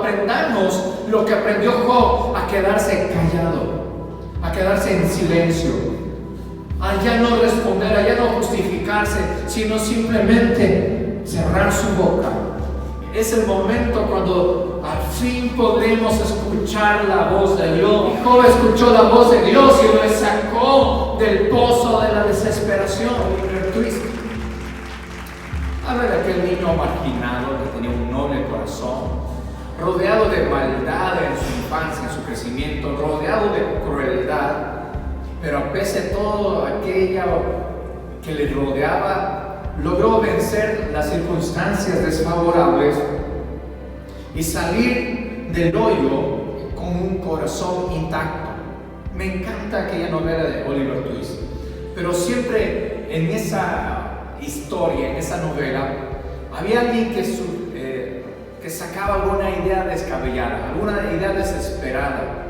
aprendamos lo que aprendió Job, a quedarse callado, a quedarse en silencio, a ya no responder, a ya no justificarse, sino simplemente cerrar su boca. Es el momento cuando al fin podremos escuchar la voz de Dios. Y Job escuchó la voz de Dios y lo sacó del pozo de la desesperación. Habla de aquel niño marginado que tenía un noble corazón, rodeado de maldad en su infancia, en su crecimiento, rodeado de crueldad, pero a pesar de todo aquello que le rodeaba, logró vencer las circunstancias desfavorables y salir del hoyo con un corazón intacto. Me encanta aquella novela de Oliver Twist, pero siempre en esa historia, en esa novela, había alguien que sacaba alguna idea descabellada, alguna idea desesperada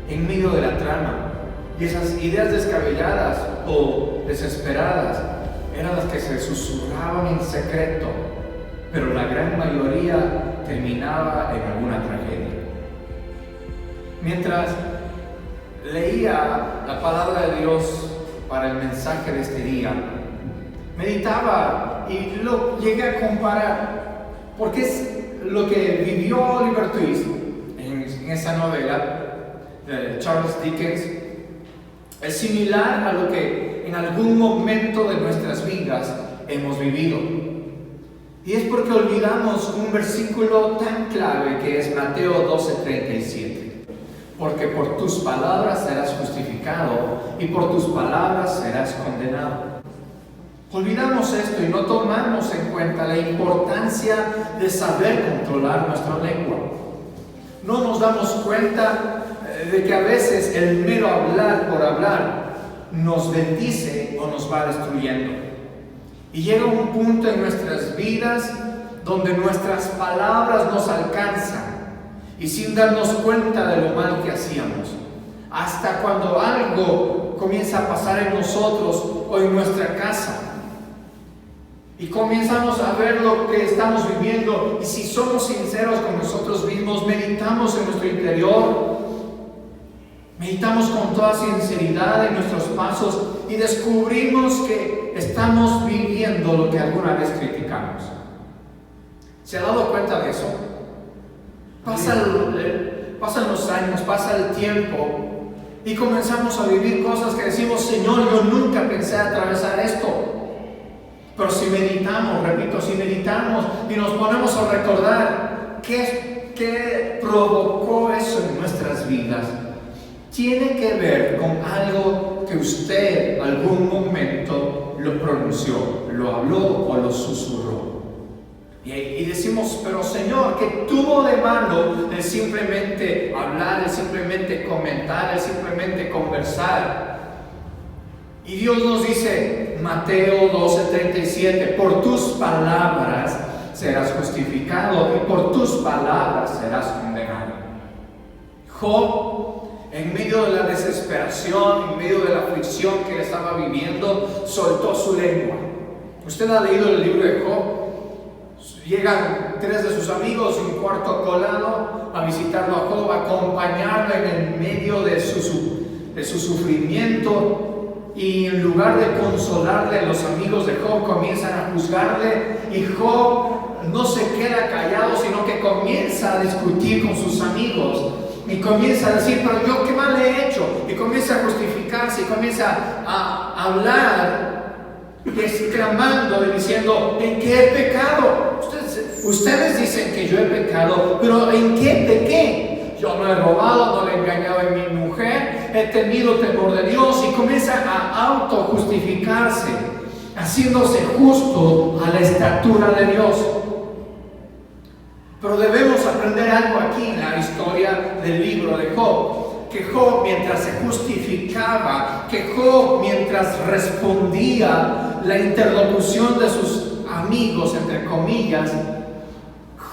en medio de la trama. Y esas ideas descabelladas o desesperadas eran las que se susurraban en secreto, pero la gran mayoría terminaba en alguna tragedia. Mientras leía la palabra de Dios para el mensaje de este día, meditaba y lo llegué a comparar, porque es lo que vivió Oliver Twist en esa novela de Charles Dickens. Es similar a lo que en algún momento de nuestras vidas hemos vivido. Y es porque olvidamos un versículo tan clave que es Mateo 12:37. Porque por tus palabras serás justificado y por tus palabras serás condenado. Olvidamos esto y no tomamos en cuenta la importancia de saber controlar nuestra lengua. No nos damos cuenta de que a veces el mero hablar por hablar nos bendice o nos va destruyendo. Y llega un punto en nuestras vidas donde nuestras palabras nos alcanzan y sin darnos cuenta de lo mal que hacíamos, hasta cuando algo comienza a pasar en nosotros o en nuestra casa y comenzamos a ver lo que estamos viviendo, y si somos sinceros con nosotros mismos, meditamos en nuestro interior, meditamos con toda sinceridad en nuestros pasos y descubrimos que estamos viviendo lo que alguna vez criticamos. ¿Se ha dado cuenta de eso? Pasan los años, pasa el tiempo y comenzamos a vivir cosas que decimos: Señor, yo nunca pensé atravesar esto. Pero si meditamos, repito, si meditamos y nos ponemos a recordar qué provocó eso en nuestras vidas, tiene que ver con algo que usted algún momento lo pronunció, lo habló o lo susurró. Y decimos: pero Señor, ¿qué tuvo de malo el simplemente hablar, el simplemente comentar, el simplemente conversar? Y Dios nos dice, Mateo 12:37, por tus palabras serás justificado y por tus palabras serás condenado. Job, en medio de la desesperación, en medio de la aflicción que él estaba viviendo, soltó su lengua. Usted ha leído el libro de Job. Llegan 3 de sus amigos en cuarto colado a visitarlo a Job, a acompañarlo en el medio de su sufrimiento. Y en lugar de consolarle, los amigos de Job comienzan a juzgarle, y Job no se queda callado, sino que comienza a discutir con sus amigos y comienza a decir: pero yo qué mal he hecho, y comienza a justificarse y comienza a hablar exclamando y diciendo: ¿en qué he pecado? Ustedes dicen que yo he pecado, pero ¿en qué pequé? Yo no he robado, no le he engañado a mi mujer, he tenido temor de Dios, y comienza a autojustificarse, haciéndose justo a la estatura de Dios. Pero debemos aprender algo aquí en la historia del libro de Job, que Job, mientras se justificaba, que Job, mientras respondía la interlocución de sus amigos, entre comillas,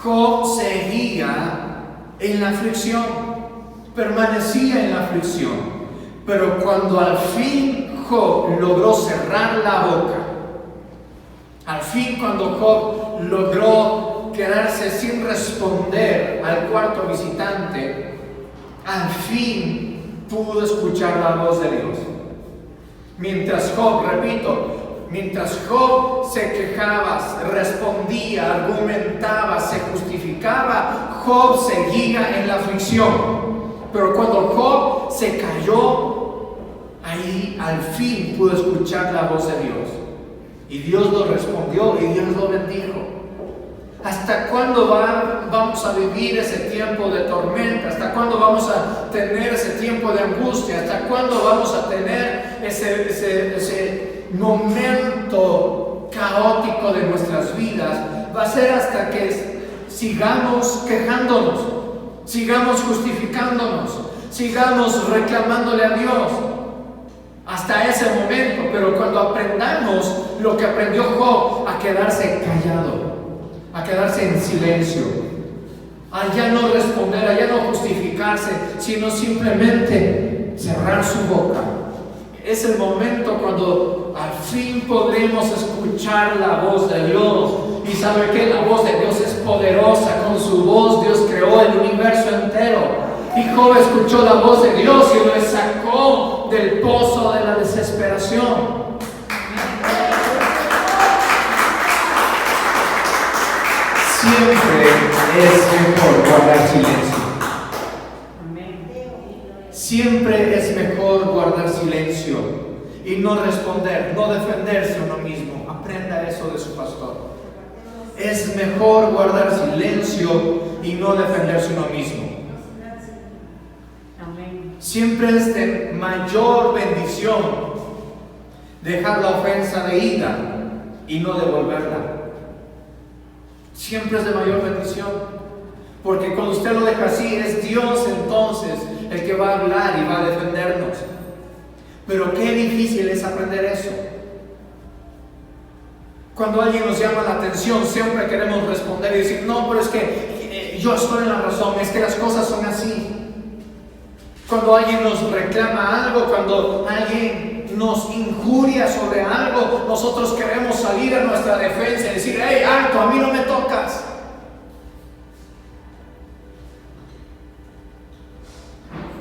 Job seguía en la aflicción, permanecía en la aflicción. Pero cuando al fin Job logró cerrar la boca, al fin cuando Job logró quedarse sin responder al cuarto visitante, al fin pudo escuchar la voz de Dios. Mientras Job, repito, mientras Job se quejaba, respondía, argumentaba, se justificaba, Job seguía en la aflicción. Pero cuando Job se cayó, ahí al fin pudo escuchar la voz de Dios. Y Dios lo respondió y Dios lo bendijo. ¿Hasta cuándo vamos a vivir ese tiempo de tormenta? ¿Hasta cuándo vamos a tener ese tiempo de angustia? ¿Hasta cuándo vamos a tener ese momento caótico de nuestras vidas? Va a ser hasta que sigamos quejándonos, sigamos justificándonos, sigamos reclamándole a Dios. Hasta ese momento. Pero cuando aprendamos lo que aprendió Job, a quedarse callado, a quedarse en silencio, a ya no responder, a ya no justificarse, sino simplemente cerrar su boca, es el momento cuando al fin podremos escuchar la voz de Dios. Y sabe que la voz de Dios es poderosa. Con su voz Dios creó el universo entero. Y Job escuchó la voz de Dios y lo sacó del pozo de la desesperación. Siempre es mejor guardar silencio. Siempre es mejor guardar silencio y no responder, no defenderse uno mismo. Aprenda eso de su pastor. Es mejor guardar silencio y no defenderse uno mismo. Siempre es de mayor bendición dejar la ofensa de ida y no devolverla. Siempre es de mayor bendición, porque cuando usted lo deja así, es Dios entonces el que va a hablar y va a defendernos. Pero qué difícil es aprender eso. Cuando alguien nos llama la atención, siempre queremos responder y decir: no, pero es que yo estoy en la razón, es que las cosas son así. Cuando alguien nos reclama algo, cuando alguien nos injuria sobre algo, nosotros queremos salir a nuestra defensa y decir: hey, alto, a mí no me tocas.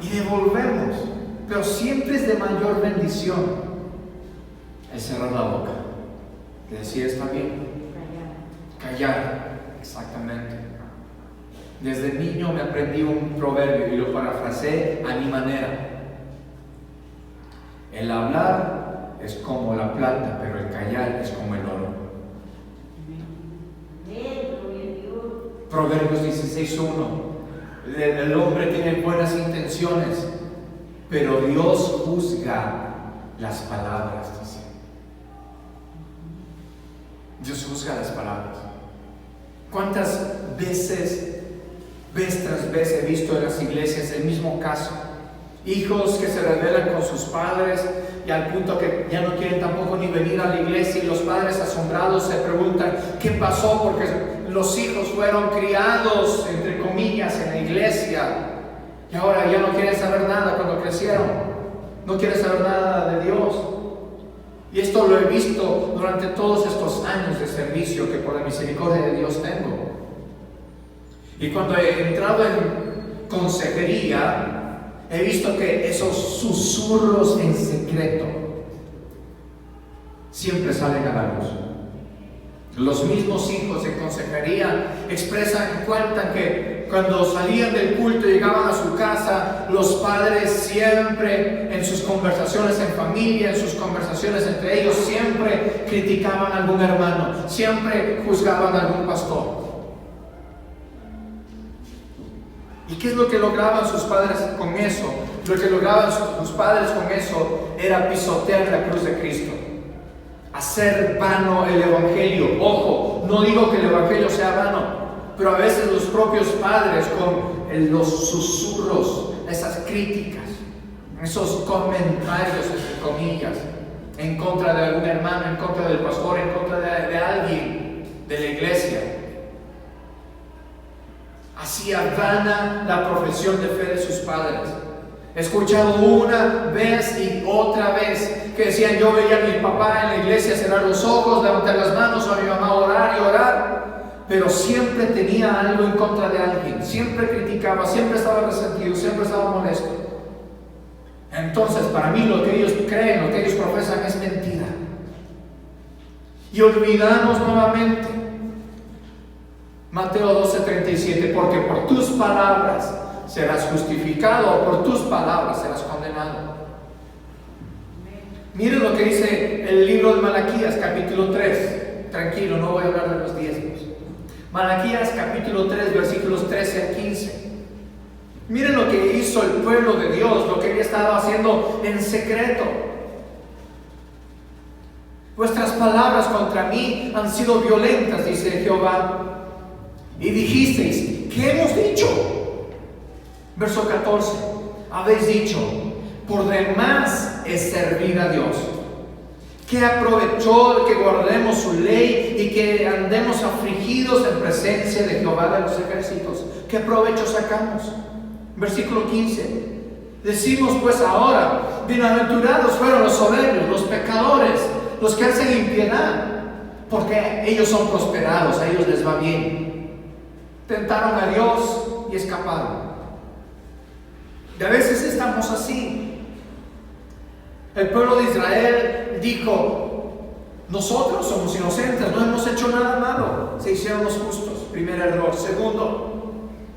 Y devolvemos. Pero siempre es de mayor bendición el cerrar la boca que decir: está bien. Callar, exactamente. Desde niño me aprendí un proverbio y lo parafraseé a mi manera. El hablar es como la plata, pero el callar es como el oro. Proverbios 16:1. El hombre tiene buenas intenciones, pero Dios juzga las palabras, dice. Dios juzga las palabras. ¿Cuántas veces, vez tras vez, he visto en las iglesias el mismo caso? Hijos que se rebelan con sus padres y al punto que ya no quieren tampoco ni venir a la iglesia, y los padres asombrados se preguntan: ¿qué pasó? Porque los hijos fueron criados, entre comillas, en la iglesia y ahora ya no quieren saber nada. Cuando crecieron, no quieren saber nada de Dios. Y esto lo he visto durante todos estos años de servicio que por la misericordia de Dios tengo. Y cuando he entrado en consejería, he visto que esos susurros en secreto siempre salen a la luz. Los mismos hijos en consejería cuentan que cuando salían del culto y llegaban a su casa, los padres siempre en sus conversaciones en familia, en sus conversaciones entre ellos, siempre criticaban a algún hermano, siempre juzgaban a algún pastor. ¿Y qué es lo que lograban sus padres con eso? Lo que lograban sus padres con eso era pisotear la cruz de Cristo, hacer vano el evangelio. Ojo, no digo que el evangelio sea vano, pero a veces los propios padres, con los susurros, esas críticas, esos comentarios, entre comillas, en contra de algún hermano, en contra del pastor, en contra de alguien de la iglesia, hacía vana la profesión de fe de sus padres. He escuchado una vez y otra vez que decían: yo veía a mi papá en la iglesia cerrar los ojos, levantar las manos, o a mi mamá orar y orar, pero siempre tenía algo en contra de alguien, siempre criticaba, siempre estaba resentido, siempre estaba molesto. Entonces, para mí lo que ellos creen, lo que ellos profesan es mentira. Y olvidamos nuevamente Mateo 12:37, porque por tus palabras serás justificado, o por tus palabras serás condenado. Miren lo que dice el libro de Malaquías, capítulo 3. Tranquilo, no voy a hablar de los diezmos. Malaquías, capítulo 3, versículos 13 al 15. Miren lo que hizo el pueblo de Dios, lo que había estado haciendo en secreto. Vuestras palabras contra mí han sido violentas, dice Jehová. Y dijisteis, ¿qué hemos dicho? Verso 14. Habéis dicho, por demás es servir a Dios. ¿Qué aprovechó el que guardemos su ley y que andemos afligidos en presencia de Jehová de los ejércitos? ¿Qué provecho sacamos? Versículo 15. Decimos pues ahora, bienaventurados fueron los soberbios, los pecadores, los que hacen impiedad, porque ellos son prosperados, a ellos les va bien. Tentaron a Dios y escaparon. Y a veces estamos así. El pueblo de Israel dijo, nosotros somos inocentes, no hemos hecho nada malo. Se hicieron los justos, primer error. Segundo,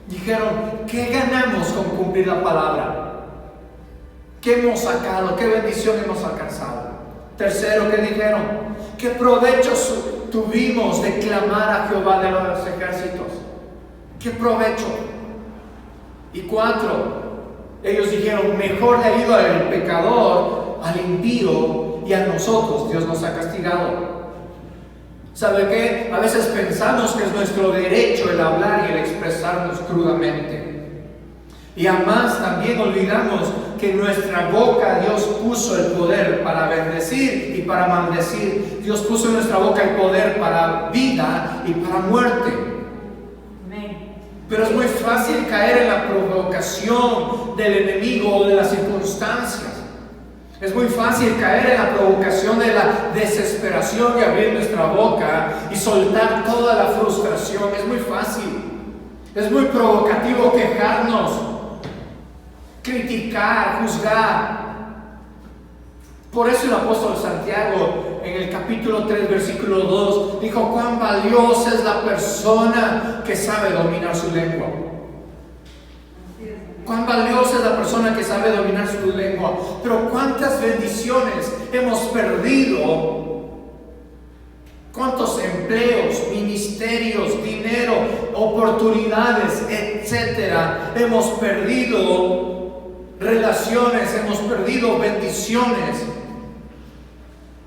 dijeron, ¿qué ganamos con cumplir la palabra? ¿Qué hemos sacado? ¿Qué bendición hemos alcanzado? Tercero, ¿qué dijeron? ¿Qué provechos tuvimos de clamar a Jehová de los ejércitos? ¿Qué provecho? Y cuatro, ellos dijeron, mejor le ha ido al pecador, al impío, y a nosotros Dios nos ha castigado. ¿Sabe qué? A veces pensamos que es nuestro derecho el hablar y el expresarnos crudamente. Y además también olvidamos que en nuestra boca Dios puso el poder para bendecir y para maldecir. Dios puso en nuestra boca el poder para vida y para muerte. Pero es muy fácil caer en la provocación del enemigo o de las circunstancias. Es muy fácil caer en la provocación de la desesperación y abrir nuestra boca y soltar toda la frustración. Es muy fácil. Es muy provocativo quejarnos, criticar, juzgar. Por eso el apóstol Santiago en el capítulo 3 versículo 2 dijo, cuán valiosa es la persona que sabe dominar su lengua. Cuán valiosa es la persona que sabe dominar su lengua. Pero cuántas bendiciones hemos perdido, cuántos empleos, ministerios, dinero, oportunidades, etcétera. Hemos perdido relaciones, hemos perdido bendiciones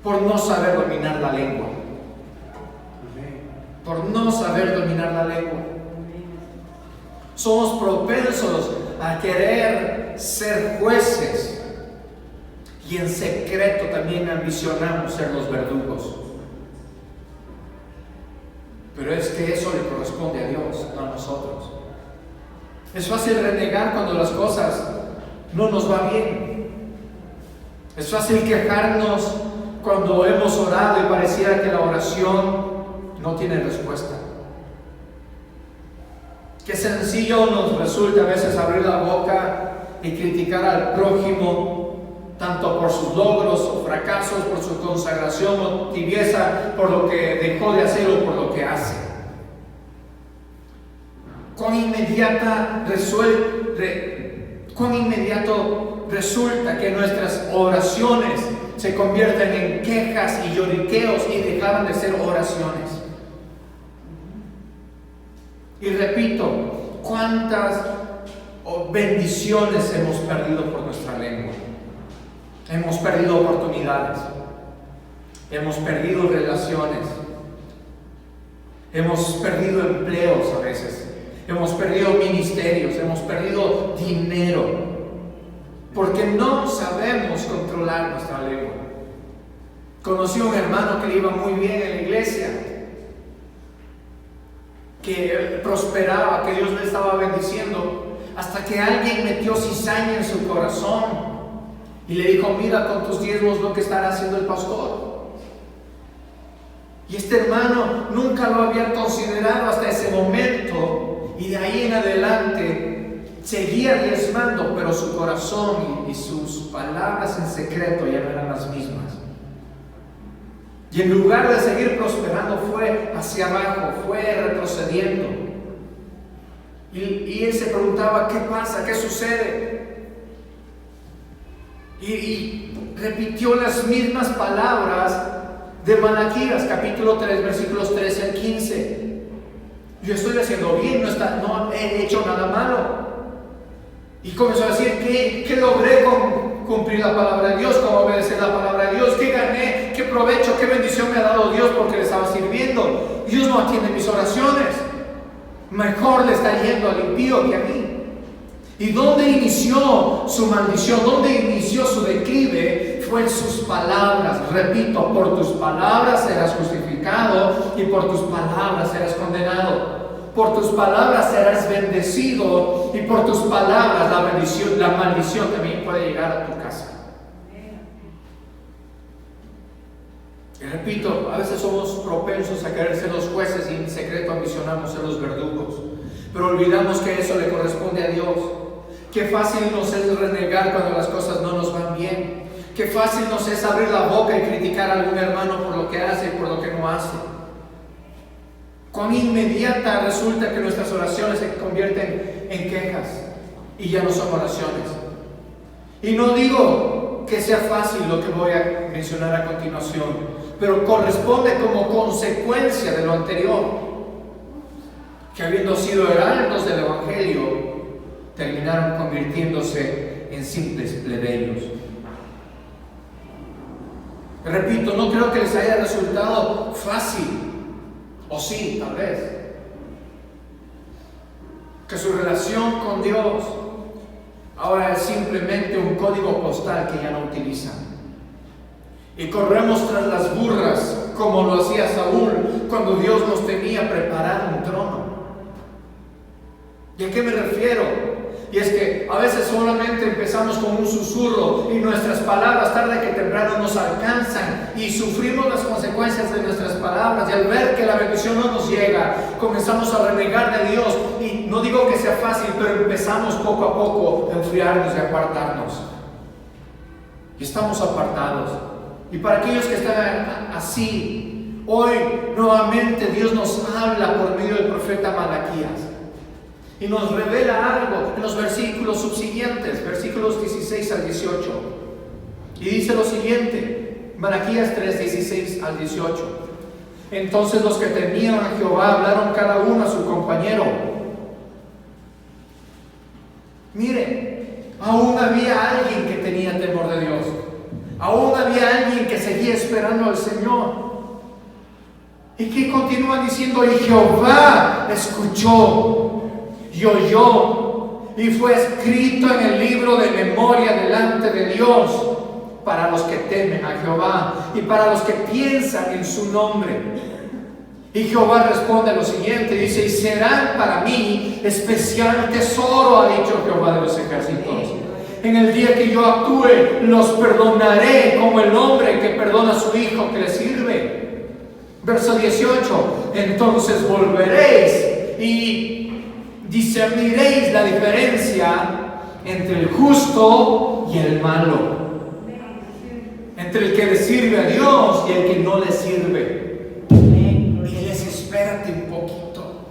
por no saber dominar la lengua. Por no saber dominar la lengua. Somos propensos a querer ser jueces y en secreto también ambicionamos ser los verdugos. Pero es que eso le corresponde a Dios, no a nosotros. Es fácil renegar cuando las cosas no nos va bien. Es fácil quejarnos cuando hemos orado y pareciera que la oración no tiene respuesta. Qué sencillo nos resulta a veces abrir la boca y criticar al prójimo, tanto por sus logros o fracasos, por su consagración o tibieza, por lo que dejó de hacer o por lo que hace. Cuán inmediato resulta que nuestras oraciones se convierten en quejas y lloriqueos y dejaron de ser oraciones. Y repito, cuántas bendiciones hemos perdido por nuestra lengua. Hemos perdido oportunidades, hemos perdido relaciones, hemos perdido empleos a veces, hemos perdido ministerios, hemos perdido dinero, porque no sabemos controlar nuestra lengua. Conocí a un hermano que le iba muy bien en la iglesia, que prosperaba, que Dios le estaba bendiciendo, hasta que alguien metió cizaña en su corazón y le dijo, mira con tus diezmos lo que estará haciendo el pastor. Y este hermano nunca lo había considerado hasta ese momento, y de ahí en adelante seguía diezmando, pero su corazón y sus palabras en secreto ya no eran las mismas. Y en lugar de seguir prosperando, fue hacia abajo, fue retrocediendo. Y él se preguntaba: ¿qué pasa? ¿Qué sucede? Y repitió las mismas palabras de Malaquías, capítulo 3, versículos 13 al 15. Yo estoy haciendo bien, no he hecho nada malo. Y comenzó a decir: ¿qué logré con cumplir la palabra de Dios? ¿Cómo obedecer la palabra de Dios? ¿Qué gané? ¿Qué provecho? ¿Qué bendición me ha dado Dios porque le estaba sirviendo? Dios no atiende mis oraciones. Mejor le está yendo al impío que a mí. ¿Y dónde inició su maldición? ¿Dónde inició su declive? Fue en sus palabras. Repito: por tus palabras serás justificado y por tus palabras serás condenado. Por tus palabras serás bendecido y por tus palabras la maldición también puede llegar a tu casa. Y repito, a veces somos propensos a querer ser los jueces y en secreto ambicionamos ser los verdugos, pero olvidamos que eso le corresponde a Dios. Qué fácil nos es renegar cuando las cosas no nos van bien. Qué fácil nos es abrir la boca y criticar a algún hermano por lo que hace y por lo que no hace. Cuán inmediata resulta que nuestras oraciones se convierten en quejas y ya no son oraciones. Y no digo que sea fácil lo que voy a mencionar a continuación, pero corresponde como consecuencia de lo anterior, que habiendo sido heraldos del Evangelio, terminaron convirtiéndose en simples plebeyos. Repito, no creo que les haya resultado fácil. O sí, tal vez. Que su relación con Dios ahora es simplemente un código postal que ya no utilizan. Y corremos tras las burras como lo hacía Saúl cuando Dios nos tenía preparado un trono. ¿Y a qué me refiero? Y es que a veces solamente empezamos con un susurro y nuestras palabras tarde que temprano nos alcanzan y sufrimos las consecuencias de nuestras palabras, y al ver que la bendición no nos llega, comenzamos a renegar de Dios. Y no digo que sea fácil, pero empezamos poco a poco a enfriarnos y a apartarnos. Y estamos apartados. Y para aquellos que están así, hoy nuevamente Dios nos habla por medio del profeta Malaquías. Y nos revela algo en los versículos subsiguientes, versículos 16 al 18. Y dice lo siguiente, Malaquías 3, 16 al 18. Entonces los que temían a Jehová hablaron cada uno a su compañero. Mire, aún había alguien que tenía temor de Dios. Aún había alguien que seguía esperando al Señor. Y que continúa diciendo: y Jehová escuchó y oyó, y fue escrito en el libro de memoria delante de Dios para los que temen a Jehová y para los que piensan en su nombre. Y Jehová responde lo siguiente, dice: y serán para mí especial tesoro, ha dicho Jehová de los ejércitos. En el día que yo actúe, los perdonaré como el hombre que perdona a su hijo que le sirve. Verso 18, entonces volveréis y discerniréis la diferencia entre el justo y el malo, entre el que le sirve a Dios y el que no le sirve. Y les espérate un poquito.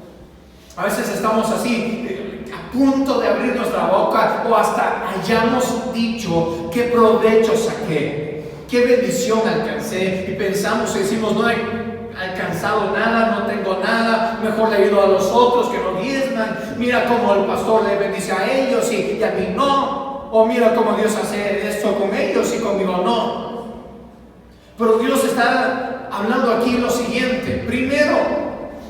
A veces estamos así, a punto de abrir nuestra boca, o hasta hayamos dicho qué provecho saqué, qué bendición alcancé, y pensamos y decimos: no he alcanzado nada, no tengo nada, mejor le ayudo a los otros que no diezman. Mira cómo el pastor le bendice a ellos y a mí no. O mira cómo Dios hace esto con ellos y conmigo no. Pero Dios está hablando aquí lo siguiente: primero,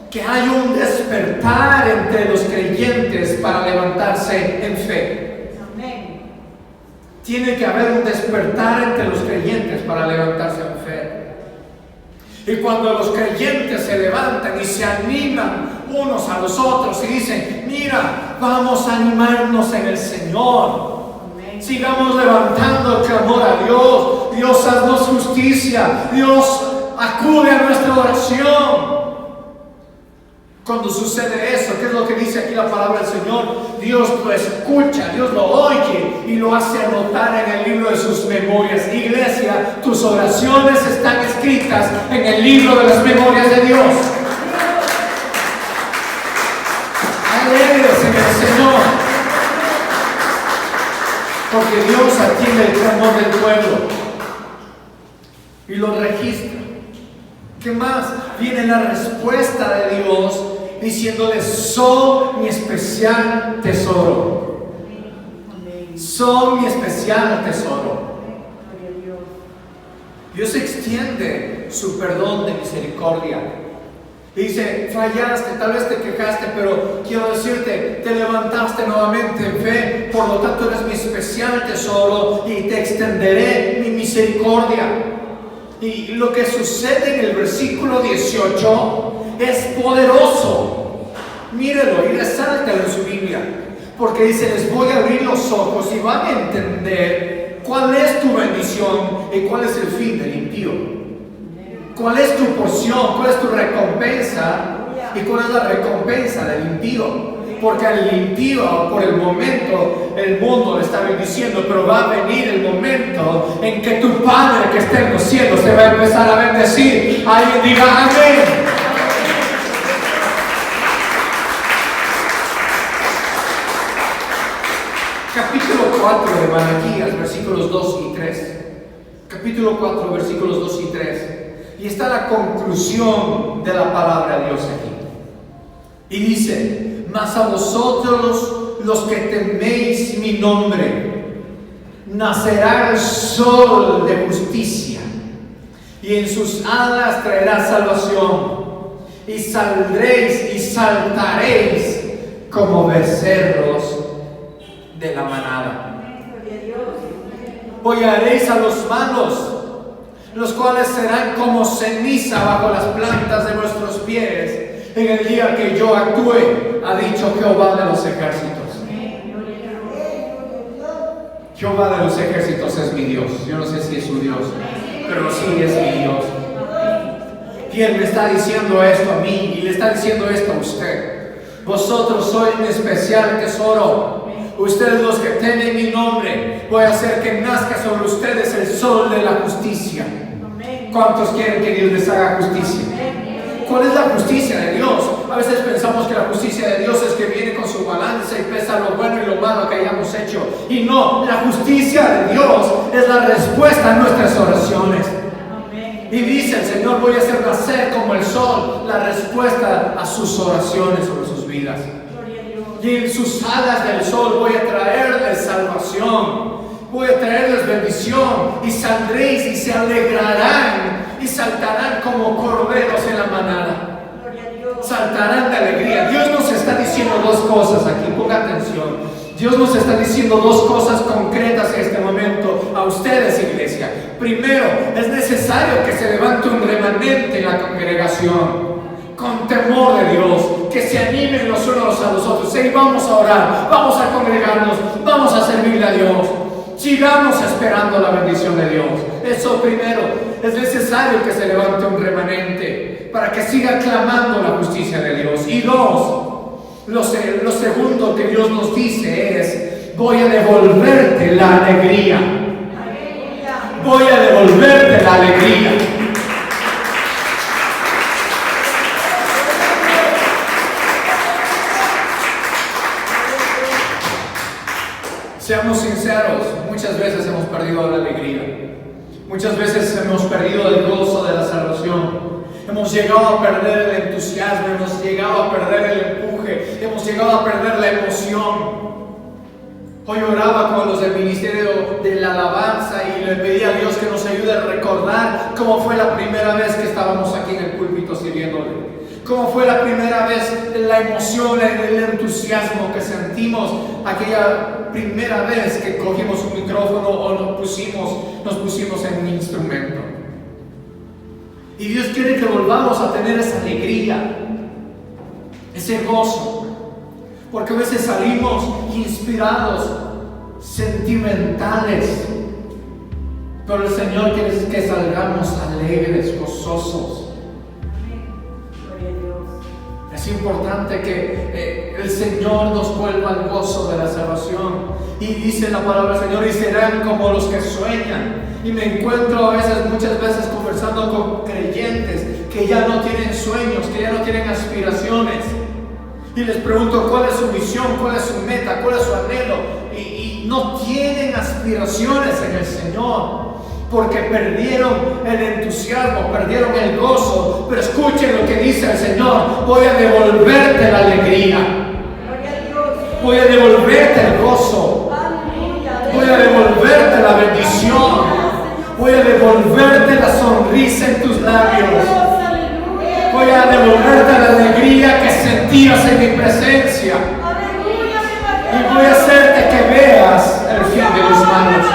que hay un despertar entre los creyentes para levantarse en fe. Amén. Tiene que haber un despertar entre los creyentes para levantarse en fe. Y cuando los creyentes se levantan y se animan unos a los otros y dicen: mira, vamos a animarnos en el Señor. Amén. Sigamos levantando el clamor a Dios. Dios, haznos justicia. Dios, acude a nuestra oración. Cuando sucede eso, ¿qué es lo que dice aquí la palabra del Señor? Dios lo escucha, Dios lo oye y lo hace anotar en el libro de sus memorias. Iglesia, tus oraciones están escritas en el libro de las memorias de Dios. Alégrese en el Señor, porque Dios atiende el clamor del pueblo y lo registra. ¿Qué más? Viene la respuesta de Dios diciéndole: son mi especial tesoro. Son mi especial tesoro. Dios extiende su perdón de misericordia. Dice: fallaste, tal vez te quejaste, pero quiero decirte, te levantaste nuevamente en fe, por lo tanto eres mi especial tesoro y te extenderé mi misericordia. Y lo que sucede en el versículo 18 es poderoso. Mírelo y resáltalo en su Biblia, porque dice: les voy a abrir los ojos y van a entender cuál es tu bendición y cuál es el fin del impío. ¿Cuál es tu porción? ¿Cuál es tu recompensa? ¿Y cuál es la recompensa del impío? Porque al impío, por el momento, el mundo le está bendiciendo, pero va a venir el momento en que tu Padre que está en los cielos te va a empezar a bendecir. Alguien diga amén. Capítulo 4 de Malaquías, versículos 2 y 3. Capítulo 4, versículos 2 y 3. Y está la conclusión de la palabra de Dios aquí. Y dice: mas a vosotros los que teméis mi nombre, nacerá el sol de justicia, y en sus alas traerá salvación, y saldréis y saltaréis como becerros de la manada. Hollaréis a los malos, los cuales serán como ceniza bajo las plantas de vuestros pies, en el día que yo actúe, ha dicho Jehová de los ejércitos. Jehová de los ejércitos es mi Dios. Yo no sé si es su Dios, pero sí es mi Dios. Y Él me está diciendo esto a mí y le está diciendo esto a usted: vosotros sois mi especial tesoro. Ustedes los que tienen mi nombre, voy a hacer que nazca sobre ustedes el sol de la justicia. ¿Cuántos quieren que Dios les haga justicia? ¿Cuál es la justicia de Dios? A veces pensamos que la justicia de Dios es que viene con su balanza y pesa lo bueno y lo malo que hayamos hecho. Y no, la justicia de Dios es la respuesta a nuestras oraciones. Y dice el Señor: voy a hacer nacer como el sol la respuesta a sus oraciones sobre sus vidas. Y en sus alas del sol voy a traerles salvación, voy a traerles bendición, y saldréis y se alegrarán y saltarán como corderos en la manada. Saltarán de alegría. Dios nos está diciendo dos cosas aquí, ponga atención. Dios nos está diciendo dos cosas concretas en este momento a ustedes, iglesia. Primero, es necesario que se levante un remanente en la congregación con temor de Dios, que se animen los unos a los otros. Sí, vamos a orar, vamos a congregarnos, vamos a servirle a Dios. Sigamos esperando la bendición de Dios. Eso primero, es necesario que se levante un remanente para que siga clamando la justicia de Dios. Y dos, lo segundo que Dios nos dice es: voy a devolverte la alegría. Voy a devolverte la alegría. Seamos sinceros, muchas veces hemos perdido la alegría. Muchas veces hemos perdido el gozo de la salvación. Hemos llegado a perder el entusiasmo, hemos llegado a perder el empuje, hemos llegado a perder la emoción. Hoy oraba con los del ministerio de la alabanza y le pedí a Dios que nos ayude a recordar cómo fue la primera vez que estábamos aquí en el púlpito sirviéndole. Cómo fue la primera vez, la emoción, el entusiasmo que sentimos aquella primera vez que cogimos un micrófono o nos pusimos en un instrumento. Y Dios quiere que volvamos a tener esa alegría, ese gozo, porque a veces salimos inspirados, sentimentales, Pero el Señor quiere que salgamos alegres, gozosos. Es importante que el Señor nos vuelva al gozo de la salvación. Y dice la palabra del Señor, y serán como los que sueñan. Y me encuentro muchas veces conversando con creyentes que ya no tienen sueños, que ya no tienen aspiraciones. Y les pregunto cuál es su visión, cuál es su meta, cuál es su anhelo. Y no tienen aspiraciones en el Señor, porque perdieron el entusiasmo, perdieron el gozo. Pero escuchen lo que dice el Señor: voy a devolverte la alegría, voy a devolverte el gozo, voy a devolverte la bendición, voy a devolverte la sonrisa en tus labios, voy a devolverte la alegría que sentías en mi presencia, y voy a hacerte que veas el fin de los malos.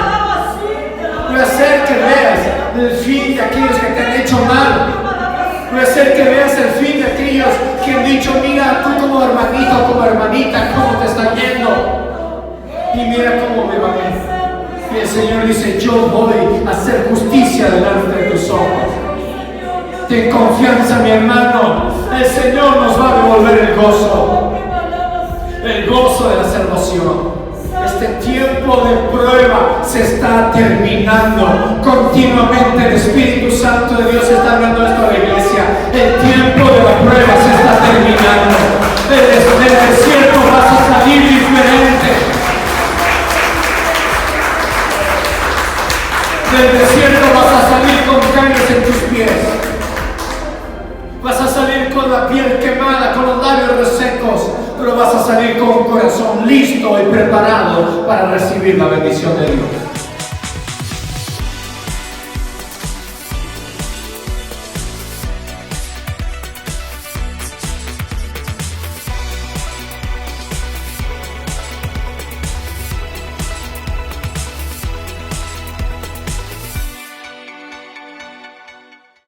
Voy a hacer que veas el fin de aquellos que te han hecho mal. Voy a hacer que veas el fin de aquellos que han dicho: mira, tú como hermanito, como hermanita, cómo te está yendo. Y mira cómo me va a ir. Y el Señor dice: yo voy a hacer justicia delante de tus ojos. Ten confianza, mi hermano. El Señor nos va a devolver el gozo de la salvación. Este tiempo de prueba se está terminando. Continuamente el Espíritu Santo de Dios está hablando esto a la iglesia. El tiempo de la prueba se está terminando. Del desierto vas a salir diferente. Del desierto vas a salir con cañas en tus pies. Vas a salir con la piel quemada, con los labios resecos, pero vas a salir con un corazón listo y preparado para recibir la bendición de Dios.